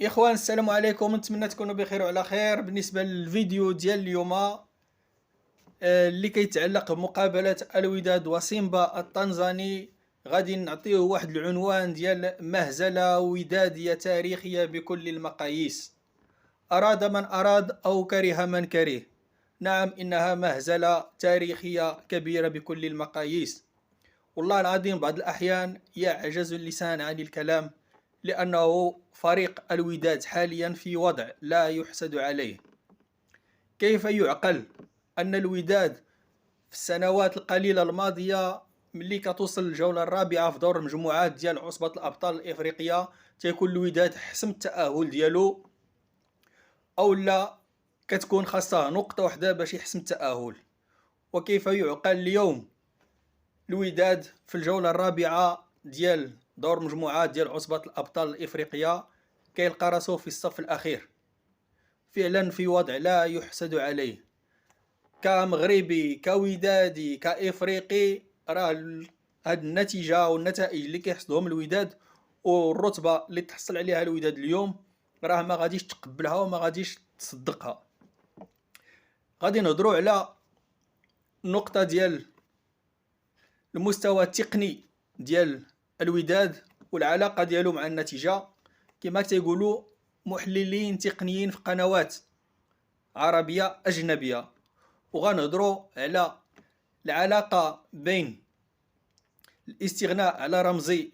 إخوان السلام عليكم، نتمنى تكونوا بخير وعلى خير. بالنسبة للفيديو ديال اليوم اللي كيتعلق بمقابلة الوداد وسيمبا التنزاني، غادي نعطيه واحد العنوان ديال مهزلة ودادية تاريخية بكل المقاييس. أراد من أراد أو كره من كره، نعم إنها مهزلة تاريخية كبيرة بكل المقاييس. والله العظيم بعض الأحيان يعجز اللسان عن الكلام، لأنه فريق الوداد حاليا في وضع لا يحسد عليه. كيف يعقل أن الوداد في السنوات القليلة الماضية ملي كتوصل الجولة الرابعة في دور المجموعات ديال عصبة الأبطال الإفريقية تيكون الوداد حسم التأهل ديالو، أو لا كتكون خاصة نقطة واحدة باش يحسم التأهل. وكيف يعقل اليوم الوداد في الجولة الرابعة ديال دور مجموعات ديال عصبة الأبطال الإفريقية كيلقى راسو في الصف الأخير؟ فعلا في وضع لا يحسد عليه. كمغربي كودادي كإفريقي، راه هاد النتيجة والنتائج اللي كيحصدهم الوداد والرتبة اللي تحصل عليها الوداد اليوم راه ما غاديش تقبلها وما غاديش تصدقها. غادي نهضروا على النقطة ديال المستوى التقني ديال الوداد والعلاقة ديالو مع النتيجة، كما تيقولوا محللين تقنيين في قنوات عربية أجنبية. وغنهضروا على العلاقة بين الاستغناء على رمزي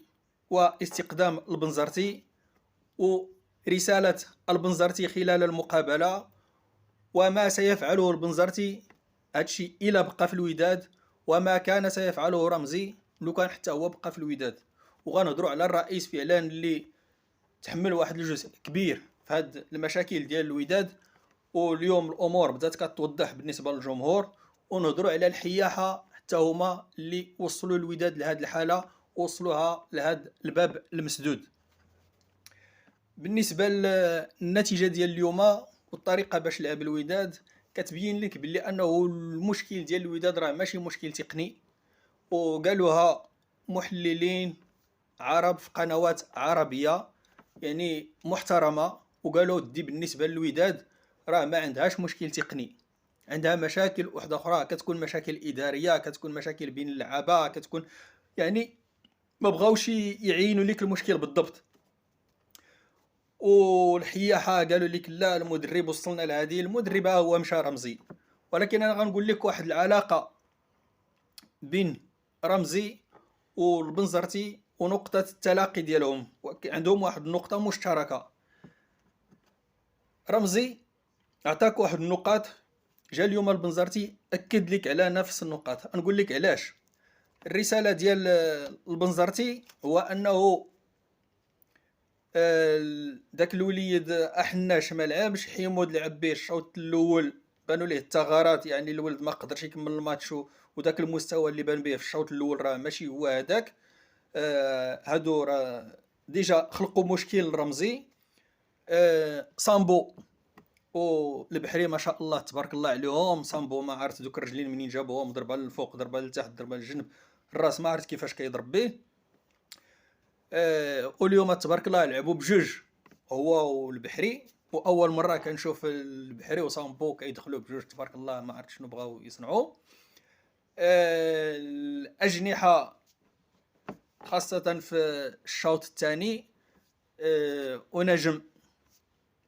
واستقدام البنزرتي، ورسالة البنزرتي خلال المقابلة، وما سيفعله البنزرتي هادشي إلا بقى في الوداد، وما كان سيفعله رمزي لو كان حتى هو بقى في الوداد. وغنهضروا على الرئيس فعلا اللي تحمل واحد الجزء كبير في هاد المشاكل ديال الوداد، واليوم الامور بدات كتوضح بالنسبه للجمهور. ونهضروا على الحياحه حتى هما اللي وصلوا الوداد لهاد الحاله، وصلوها لهاد الباب المسدود. بالنسبه للنتيجه ديال اليوم والطريقه باش لعب الوداد كتبين لك بلي انه المشكل ديال الوداد راه ماشي مشكل تقني، وقالوها محللين عرب في قنوات عربيه يعني محترمه، وقالوا دي بالنسبه للوداد راه ما عندهاش مشكل تقني، عندها مشاكل واحده اخرى، كتكون مشاكل اداريه، كتكون مشاكل بين اللعابه، كتكون يعني ما بغاوش يعينوا لك المشكل بالضبط. والحياحه قالوا لك لا المدرب وصلنا لهذه المدرب هو مشى رمزي. ولكن انا غنقول لك واحد العلاقه بين رمزي والبنزرتي ونقطه التلاقي ديالهم، عندهم واحد النقطه مشتركه. رمزي عطاك واحد النقاط، جا اليوم البنزرتي اكد لك على نفس النقاط. نقول لك علاش. الرساله ديال البنزرتي هو انه داك الوليد احناش ما لعبش، حمود لعب به الشوط الاول بانوا ليه الثغرات، يعني الولد ما قدرش يكمل الماتش، وداك المستوى اللي بان به في الشوط الاول راه ماشي هو هذاك. هادو راه ديجا خلقوا مشكل رمزي. سامبو والبحري ما شاء الله تبارك الله عليهم. سامبو ما عرفت دوك الرجلين منين جابوهم، ضربها للفوق ضربها لتحت ضربها للجنب، الراس ما عرفت كيفاش كيضرب به. واليوم تبارك الله لعبوا بجوج هو والبحري، واول مره كنشوف البحري وسامبو كيدخلوا بجوج تبارك الله، ما عرفت شنو بغاو يصنعوا. الاجنحه خاصه في الشوط الثاني، ونجم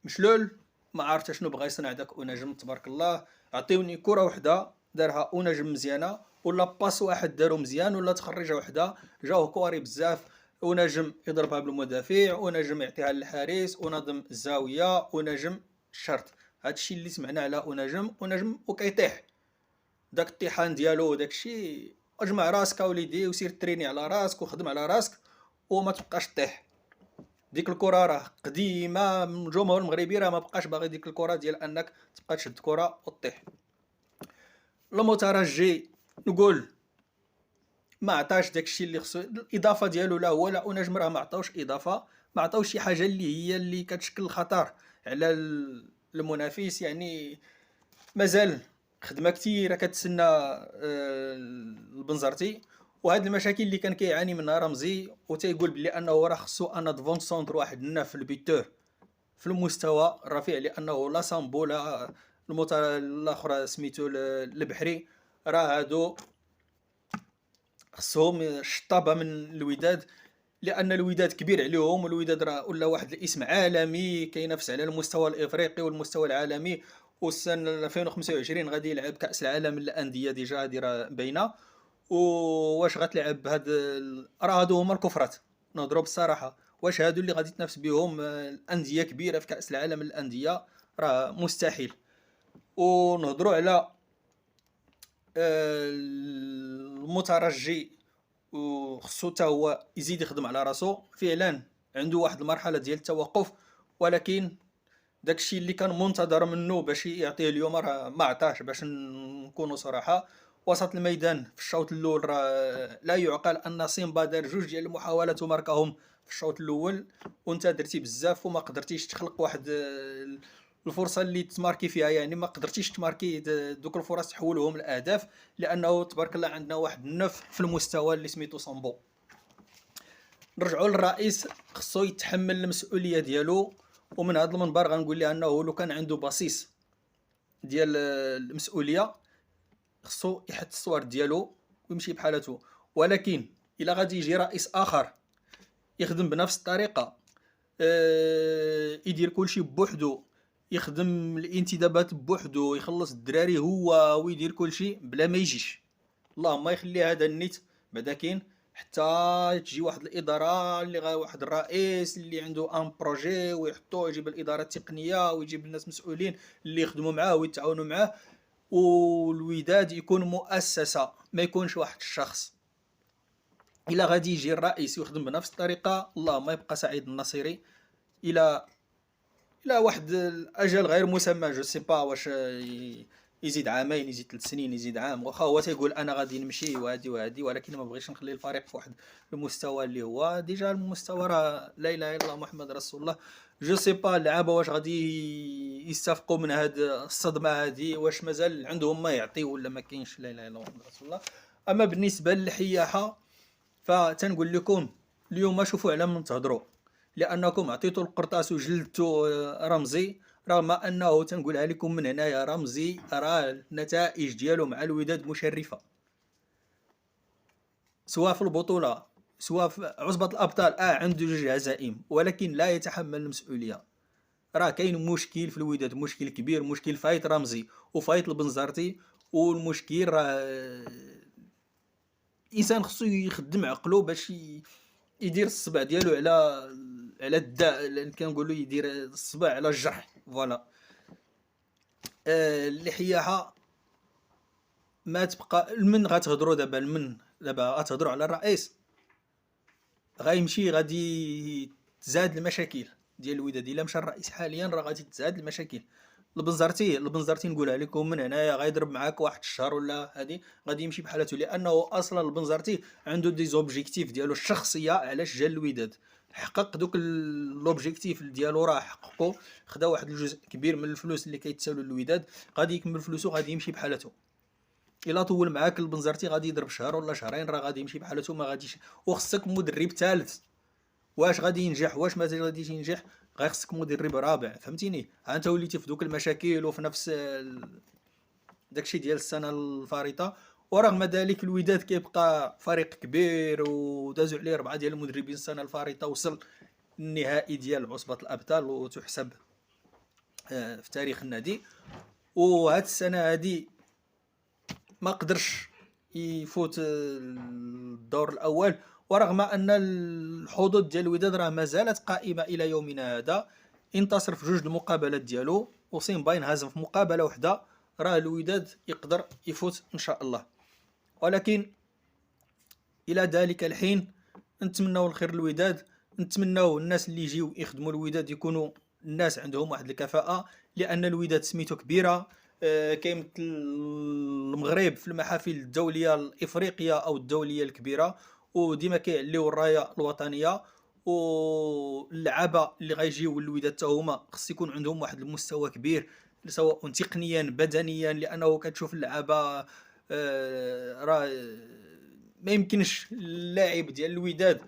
مشلول ما عرفت شنو بغا يصنع داك ونجم تبارك الله. عطيوني كره وحده دارها ونجم مزيانه، ولا باس واحد دارو مزيان، ولا تخريجه وحده جاوه كواري بزاف. ونجم يضربها بالمدافع، ونجم يعطيها للحارس، ونظم الزاويه، ونجم الشرط. هادشي اللي سمعنا على ونجم وكيطيح داك الطيحان ديالو داكشي. اجمع راسك اوليدي وسير تريني على راسك وخدم على راسك وما تبقاش طيح. ديك الكره راه قديمه، الجمهور المغربي راه ما بقاش باغي ديك الكره ديال انك تبقى تشد كره وطيح. المترجي نقول ما عطاش داكشي اللي خصو، الاضافه ديالو لا هو لا ونجم راه ما عطاوش اضافه، ما عطاوش شي حاجه اللي كتشكل خطر على المنافس. يعني مازال خدمه كثيره كتسنى البنزرتي. وهاد المشاكل اللي كان كيعاني منها رمزي، وتيقول بلي انه راه خصو ان ادفونس سونتر واحد الناف في البيتور في المستوى الرفيع، لانه لا سامبو لا الاخرى سميتو البحري، راه هادو خصهم شطابه من الوداد، لان الوداد كبير عليهم، والوداد راه ولا واحد الاسم عالمي كينافس على المستوى الافريقي والمستوى العالمي. والسنه 2025 غادي يلعب كاس العالم للانديه، ديجا هادي راه باينه. واش غتلعب هاد راه هادو هما الكفرات، نهضروا بالصراحه. واش هادو اللي غادي تنافس بهم الانديه كبيره في كاس العالم للانديه؟ راه مستحيل. ونهضروا على المترجي، وخصو حتى هو يزيد يخدم على راسو. فعلا عنده واحد المرحله ديال التوقف، ولكن داكشي اللي كان منتظر منه باش يعطيه اليوم راه ما عطاش. باش نكونوا صراحه، وسط الميدان في الشوط الاول راه لا يعقل ان سيمبا دار جوج ديال المحاولات وماركاهم في الشوط الاول، وانت درتي بزاف وما قدرتيش تخلق واحد الفرصه اللي تماركي فيها. يعني ما قدرتيش تماركي دوك الفرص تحولهم لاهداف، لانه تبارك الله عندنا واحد النف في المستوى اللي سميتو سامبو. نرجعوا للرئيس، خصو يتحمل المسؤوليه ديالو. ومن هذا المنبر غنقول ليه انه لو كان عنده بصيص ديال المسؤوليه خصو يحط الصور ديالو ويمشي بحالته. ولكن الا غادي يجي رئيس اخر يخدم بنفس الطريقه، يدير كلشي بوحدو، يخدم الانتدابات بوحدو، يخلص الدراري هو ويدير كلشي بلا ما يجيش، اللهم يخلي هذا النيت بعدا كاين حتى تجي واحد الاداره اللي واحد الرئيس اللي عنده ان بروجي ويحطوه، يجيب الاداره التقنيه ويجيب الناس مسؤولين اللي يخدموا معاه ويتعاونوا معاه، والوداد يكون مؤسسه ما يكونش واحد الشخص. الا غادي يجي الرئيس ويخدم بنفس الطريقه، اللهم يبقى سعيد النصيري الى واحد الاجل غير مسمى. جو سي با واش يزيد عامين، يزيد 3 سنين، يزيد عام، واخا هو تيقول انا غادي نمشي وهادي وهادي، ولكن ما بغيش نخلي الفريق في واحد المستوى اللي هو ديجا المستوى راه لا اله الا الله محمد رسول الله. جو سي با اللعابه واش غادي يستافقوا من هاد الصدمه هادي، واش مازال عندهم ما يعطي ولا ما كاينش؟ لا اله الا الله محمد رسول الله. اما بالنسبه للحياحه فتنقول لكم اليوم شوفوا على من تهضروا، لانكم عطيتوا القرطاس وجلدتوا رمزي، رغم انه تنقولها لكم من هنايا رمزي راه النتائج ديالو مع الوداد مشرفه، سواء في البطوله سواء في عصبه الابطال. عنده جوج هزائم ولكن لا يتحمل المسؤوليه. راه كاين مشكل في الوداد، مشكل كبير، مشكل فايت رمزي وفايت البنزرتي. والمشكل راه الانسان خصو يخدم عقلو باش يدير الصبع ديالو على الداء، كنقولوا يدير الصبع على الجرح. فوالا اللحياحه ما تبقى. من غتهضروا دابا دابا غتهضروا على الرئيس، غيمشي غادي تزاد المشاكل ديال الوداد. الا مشى الرئيس حاليا راه غادي تزاد المشاكل. البنزرتي نقولها لكم من هنايا غيضرب معاك واحد الشهر ولا هادي غادي يمشي بحالته، لانه اصلا البنزرتي عنده دي زوبجيكتيف ديالو الشخصيه علاش جا الوداد، حقق دوك لوبجيكتيف ديالو راه حققو. خدا واحد الجزء كبير من الفلوس اللي كيتسالوا للوداد، غادي يكمل فلوسو غادي يمشي بحالته. الا طول معاك البنزرتي غادي يضرب شهر ولا شهرين راه غادي يمشي بحالته، ما غاديش. وخصك مدرب ثالث، واش غادي ينجح واش ما غاديش ينجح، غير خصك مدرب رابع. فهمتيني؟ ها انت وليتي في دوك المشاكل وفي نفس داكشي ديال السنه الفارطه. ورغم ذلك الوداد كيبقى فريق كبير، ودازوا عليه 4 ديال المدربين السنه الفارطه، وصل النهائي ديال عصبه الابطال وتحسب في تاريخ النادي. وهاد السنه هادي ما قدرش يفوت الدور الاول، ورغم ان الحظوظ ديال الوداد راه مازالت قائمه الى يومنا هذا. انتصر في 2 المقابلات ديالو، وسيمبا ينهزم في مقابله واحده. راه الوداد يقدر يفوت ان شاء الله، ولكن الى ذلك الحين نتمنوا الخير للوداد. نتمنوا الناس اللي يجيو يخدموا الوداد يكونوا الناس عندهم واحد الكفاءه، لان الوداد سميتو كبيره. كيمثل المغرب في المحافل الدوليه الافريقيه او الدوليه الكبيره، وديما كيعليو الرايه الوطنيه. واللعابه اللي غيجيو للوداد حتى هما خص يكون عندهم واحد المستوى كبير، سواء تقنيا بدنيا، لانه كتشوف اللعابه راه ما يمكنش اللاعب ديال الوداد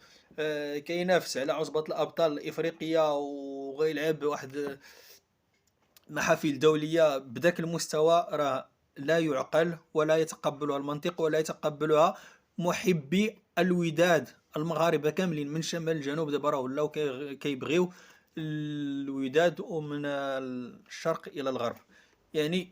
كينافس على عصبة الأبطال الإفريقية وغيلعب واحد محافل دولية بداك المستوى، راه لا يُعقل ولا يتقبلها المنطق ولا يتقبلها محبي الوداد المغاربة كاملين من شمال لجنوب. دابا راه ولاو كيبغيو الوداد ومن الشرق إلى الغرب. يعني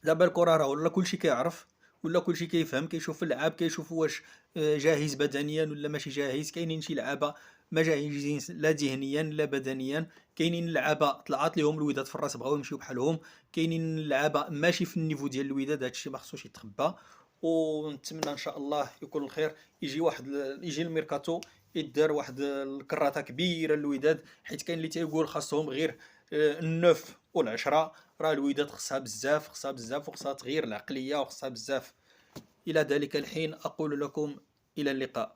دابا الكرة راه ولا كلشي كيعرف، ولا كلشي كيفهم، كيشوف اللعاب، كيشوف واش جاهز بدنيا ولا ماشي جاهز. كاينين شي لعابة ما جاهزين لا ذهنيا لا بدنيا، كاينين لعابة طلعت ليهم الوداد في الراس بغاو يمشيو بحالهم، كاينين لعابة ماشي في النيفو ديال الوداد. هادشي ما خصوش يتخبى، ونتمنى ان شاء الله يكون الخير. يجي واحد يجي الميركاتو يدار واحد الكراته كبيره للوداد، حيت كاين اللي تيقول خاصهم غير النوف والعشرة. راه الوداد خصها بزاف، خصها بزاف، وخصها تغيير العقلية، وخصها بزاف. إلى ذلك الحين أقول لكم إلى اللقاء.